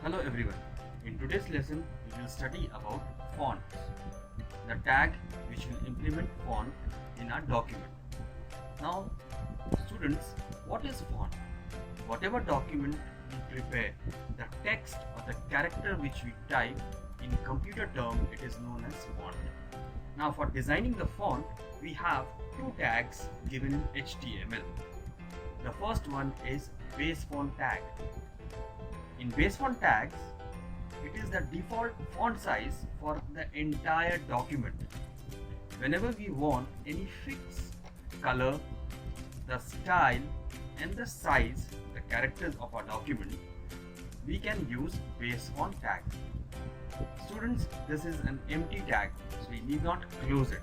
Hello everyone. In today's lesson, we will study about fonts, the tag which will implement font in our document. Now, students, what is font? Whatever document we prepare, the text or the character which we type, in computer term, it is known as font. Now, for designing the font, we have two tags given in HTML. The first one is Basefont tag. In Basefont tags, it is the default font size for the entire document. Whenever we want any fixed color, the style and the size, the characters of our document, we can use Basefont tag. Students, this is an empty tag, so we need not close it.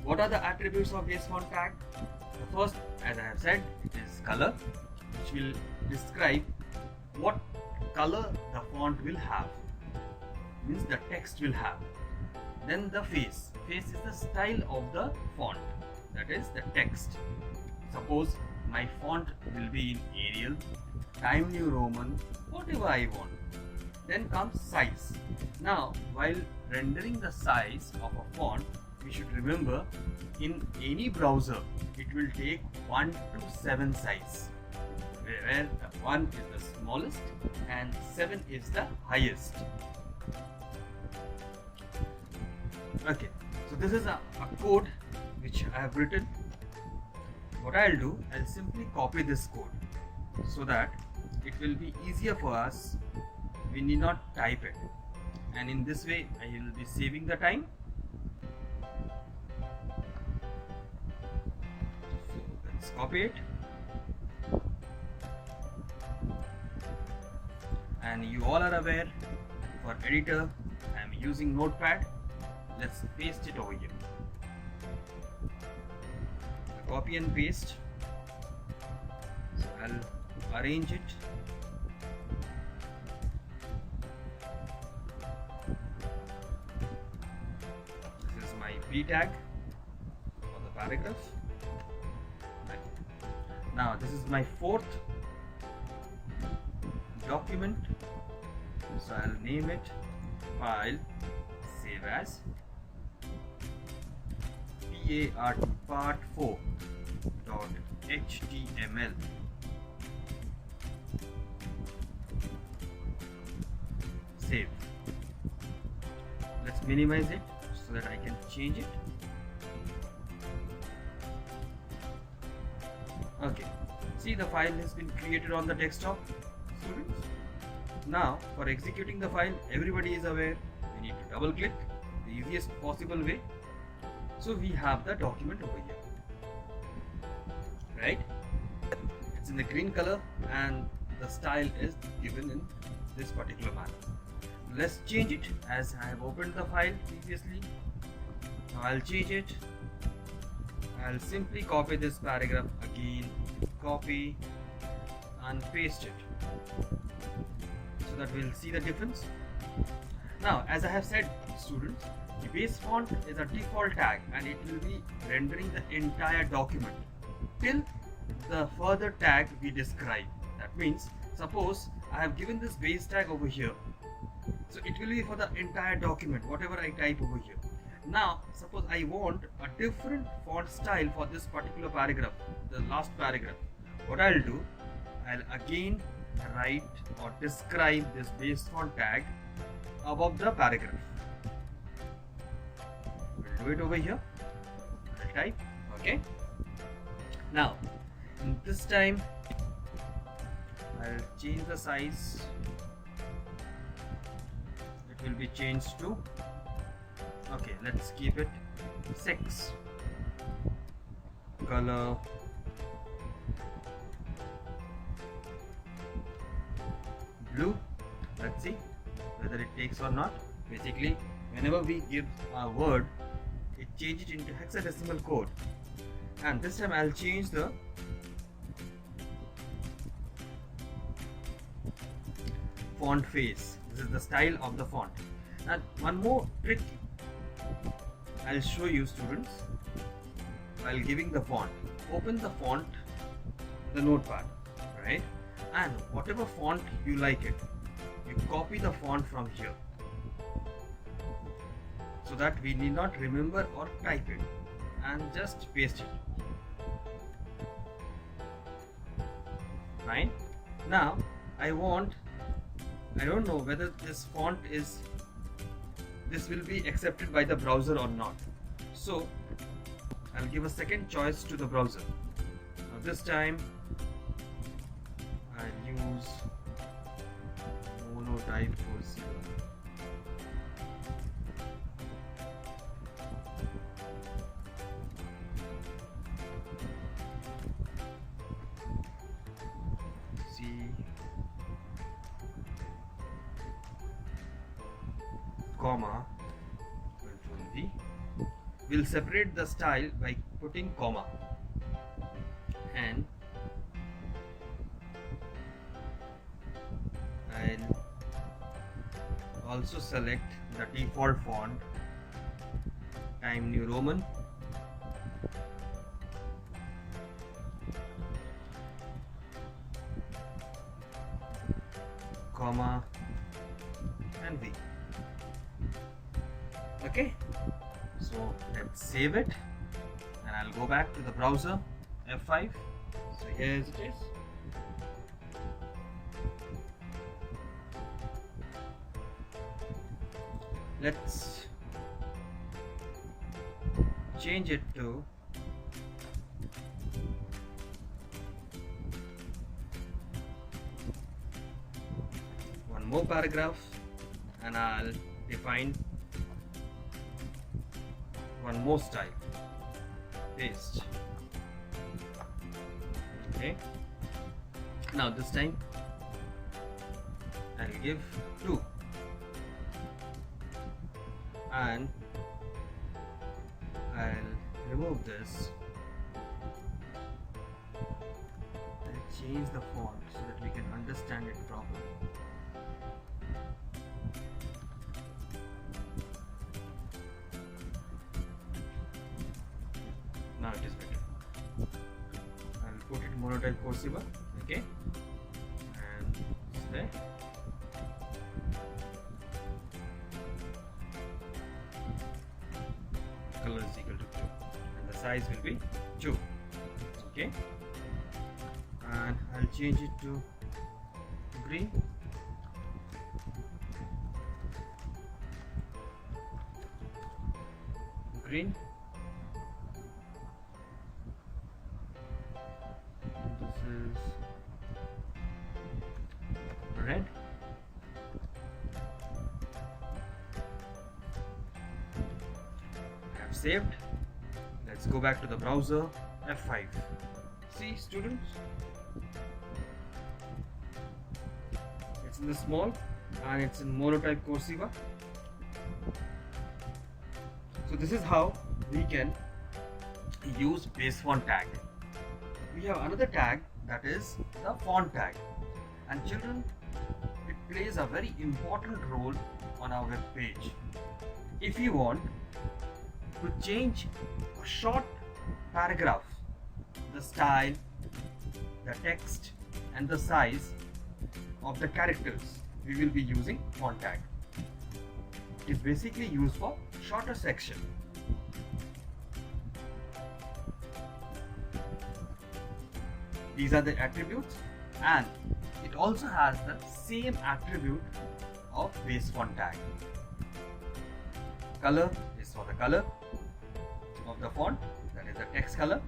What are the attributes of Basefont tag? The first, as I have said, it is color, which will describe what color the font will have, means the text will have. Then the face is the style of the font, that is the text. Suppose my font will be in Arial, Time New Roman, whatever I want. Then comes size. Now, while rendering the size of a font, we should remember in any browser it will take 1 to 7 size, where 1 is the smallest and 7 is the highest. Okay, so this is a code which I have written. What I'll do, I'll simply copy this code so that it will be easier for us. We need not type it, and in this way I will be saving the time. So let's copy it. And you all are aware, for editor I am using Notepad. Let's paste it over here. Copy and paste. So I'll arrange it. This is my P tag for the paragraph. Right. Now this is my fourth document, so I'll name it file save as part 4 .html. Save. Let's minimize it so that I can change it. Okay, see, the file has been created on the desktop. Students, now for executing the file, everybody is aware we need to double click the easiest possible way. So we have the document over here, right? It's in the green color and the style is given in this particular manner. Let's change it, as I have opened the file previously. Now I'll change it. I'll simply copy this paragraph again, copy and paste it, so that we'll see the difference. Now, as I have said, students, the Basefont is a default tag and it will be rendering the entire document till the further tag we describe. That means, suppose I have given this base tag over here, so it will be for the entire document, whatever I type over here. Now, suppose I want a different font style for this particular paragraph, the last paragraph. What I'll do, I'll again write or describe this Basefont tag above the paragraph. We'll do it over here. I'll type. Okay. Now, this time I'll change the size. It will be changed to, okay, let's keep it 6. Color blue. Let's see whether it takes or not. Basically, whenever we give a word, it changes it into hexadecimal code. And this time I'll change the font face. This is the style of the font. And one more trick I'll show you, students. While giving the font, open the font, the notepad, right? And whatever font you like it, you copy the font from here, so that we need not remember or type it, and just paste it. Fine. Now I don't know whether this will be accepted by the browser or not. So I'll give a second choice to the browser. Now this time I'll use monotype cursive. Comma, Control V. We'll separate the style by putting comma, and I'll also select the default font, Time New Roman, comma, and V. Okay, so let's save it, and I'll go back to the browser, F5. So here it is. Let's change it to one more paragraph, and I'll define one more style. Paste. Okay. Now this time I'll give 2, and I'll remove this. I'll change the font so that we can understand it properly. Now it is better. I'll put it monotype cursive, okay, and it's there. Color is equal to 2, and the size will be 2. Okay, and I'll change it to green. Green. This is red. I have saved. Let's go back to the browser, F5. See, students, it's in the small and it's in monotype cursive. So this is how we can use Basefont tag. We have another tag, that is the font tag, and children, it plays a very important role on our web page. If you want to change a short paragraph, the style, the text, and the size of the characters, we will be using font tag. It is basically used for shorter section. These are the attributes, and it also has the same attribute of Basefont tag. Color is for the color of the font, that is the text color.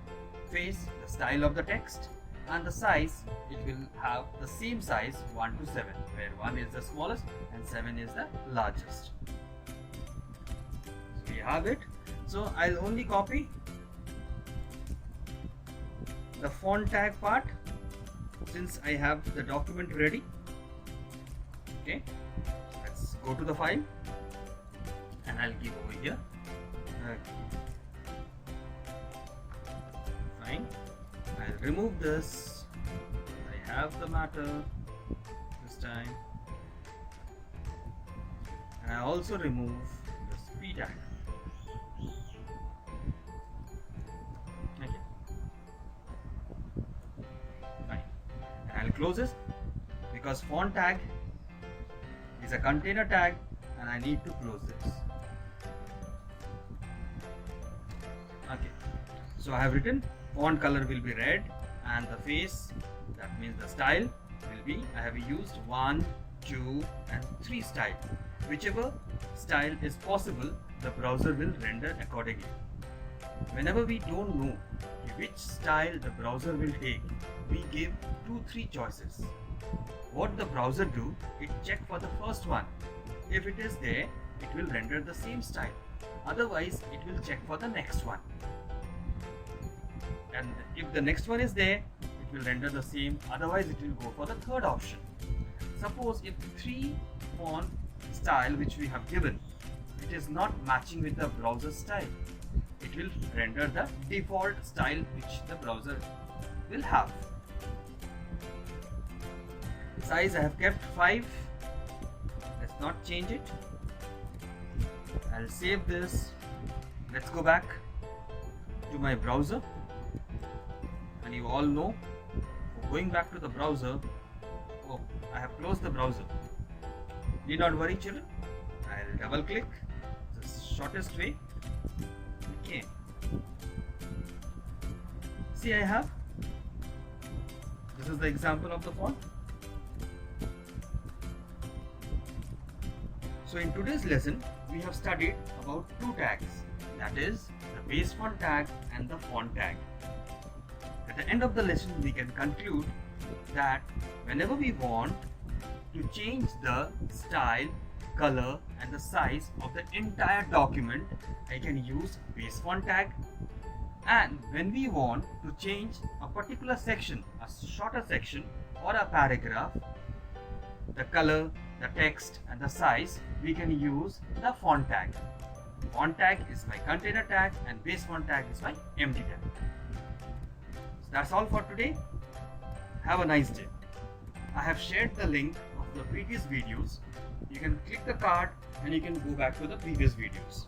Face, the style of the text, and the size, it will have the same size 1 to 7, where 1 is the smallest and 7 is the largest. So we have it. So I'll only copy the font tag part since I have the document ready. Okay, let's go to the file, and I'll give over here. Fine. I'll remove this. I have the matter this time, and I also remove the speed tag. Okay. Fine. And I'll close this because font tag It's a container tag and I need to close this. Okay, so I have written font color will be red and the face, that means the style, will be, I have used 1, 2 and 3 style. Whichever style is possible, the browser will render accordingly. Whenever we don't know which style the browser will take, we give 2-3 choices. What the browser do, it check for the first one. If it is there, it will render the same style. Otherwise, it will check for the next one. And if the next one is there, it will render the same. Otherwise, it will go for the third option. Suppose if 3 font style which we have given, it is not matching with the browser style, it will render the default style which the browser will have. Size I have kept 5. Let's not change it. I'll save this. Let's go back to my browser. And you all know, for going back to the browser, oh, I have closed the browser. Need not worry, children. I'll double click. It's the shortest way. Okay. See, I have. This is the example of the font. So in today's lesson, we have studied about 2 tags, that is the Basefont tag and the font tag. At the end of the lesson, we can conclude that whenever we want to change the style, color and the size of the entire document, I can use Basefont tag. And when we want to change a particular section, a shorter section or a paragraph, the color, the text and the size, we can use the font tag. Font tag is my container tag and Basefont tag is my empty tag. So that's all for today. Have a nice day. I have shared the link of the previous videos. You can click the card and you can go back to the previous videos.